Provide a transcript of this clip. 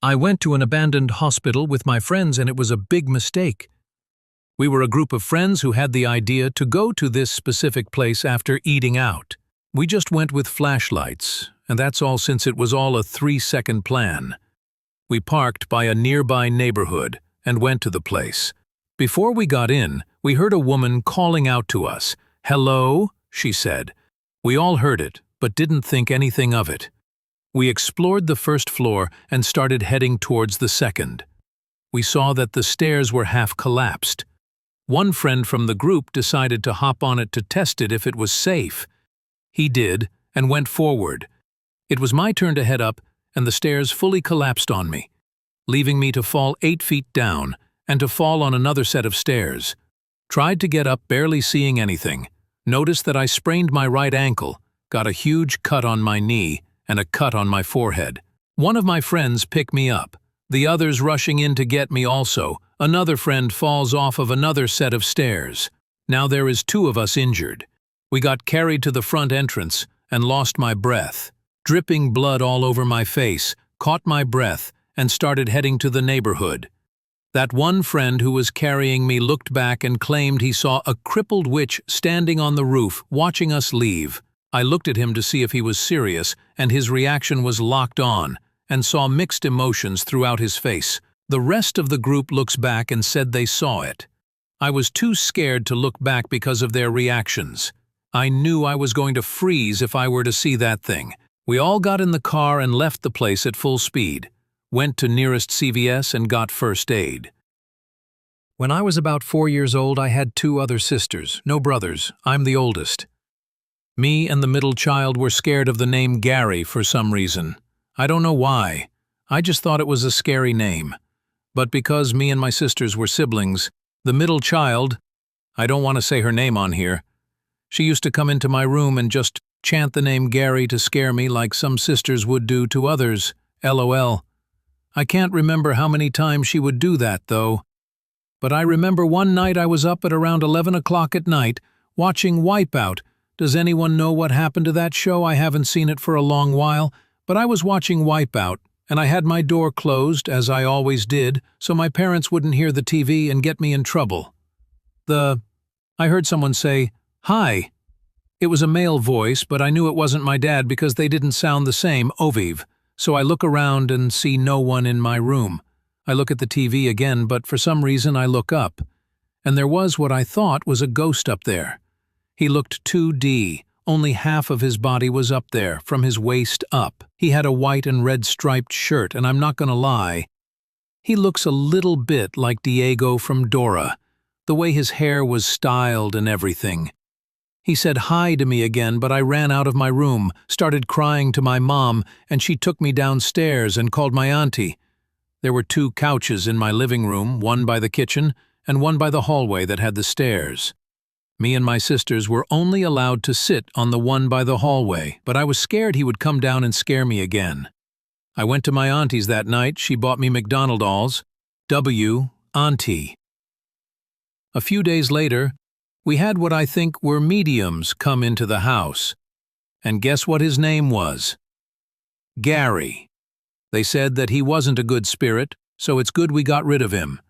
I went to an abandoned hospital with my friends and it was a big mistake. We were a group of friends who had the idea to go to this specific place after eating out. We just went with flashlights, and that's all since it was all a 3-second plan. We parked by a nearby neighborhood and went to the place. Before we got in, we heard a woman calling out to us. "Hello," she said. We all heard it, but didn't think anything of it. We explored the first floor and started heading towards the second. We saw that the stairs were half collapsed. One friend from the group decided to hop on it to test it if it was safe. He did, and went forward. It was my turn to head up, and the stairs fully collapsed on me, leaving me to fall 8 feet down and to fall on another set of stairs. Tried to get up, barely seeing anything. Noticed that I sprained my right ankle, got a huge cut on my knee, and a cut on my forehead. One of my friends picked me up, the others rushing in to get me also. Another friend falls off of another set of stairs. Now there is 2 of us injured. We got carried to the front entrance and lost my breath. Dripping blood all over my face, caught my breath, and started heading to the neighborhood. That one friend who was carrying me looked back and claimed he saw a crippled witch standing on the roof, watching us leave. I looked at him to see if he was serious, and his reaction was locked on, and saw mixed emotions throughout his face. The rest of the group looks back and said they saw it. I was too scared to look back because of their reactions. I knew I was going to freeze if I were to see that thing. We all got in the car and left the place at full speed. Went to nearest CVS and got first aid. When I was about 4 years old, I had 2 other sisters, no brothers. I'm the oldest. Me and the middle child were scared of the name Gary for some reason. I don't know why. I just thought it was a scary name. But because me and my sisters were siblings, the middle child, I don't want to say her name on here, she used to come into my room and just chant the name Gary to scare me like some sisters would do to others. LOL. I can't remember how many times she would do that, though. But I remember one night I was up at around 11 o'clock at night, watching Wipeout. Does anyone know what happened to that show? I haven't seen it for a long while, but I was watching Wipeout, and I had my door closed, as I always did, so my parents wouldn't hear the TV and get me in trouble. I heard someone say, "Hi." It was a male voice, but I knew it wasn't my dad because they didn't sound the same, Oviv. So I look around and see no one in my room. I look at the TV again, but for some reason I look up. And there was what I thought was a ghost up there. He looked 2D, only half of his body was up there, from his waist up. He had a white and red striped shirt, and I'm not gonna lie, he looks a little bit like Diego from Dora, the way his hair was styled and everything. He said hi to me again, but I ran out of my room, started crying to my mom, and she took me downstairs and called my auntie. There were 2 couches in my living room, one by the kitchen and one by the hallway that had the stairs. Me and my sisters were only allowed to sit on the one by the hallway, but I was scared he would come down and scare me again. I went to my auntie's that night. She bought me McDonald's. Auntie. A few days later, we had what I think were mediums come into the house. And guess what his name was? Gary. They said that he wasn't a good spirit, so it's good we got rid of him.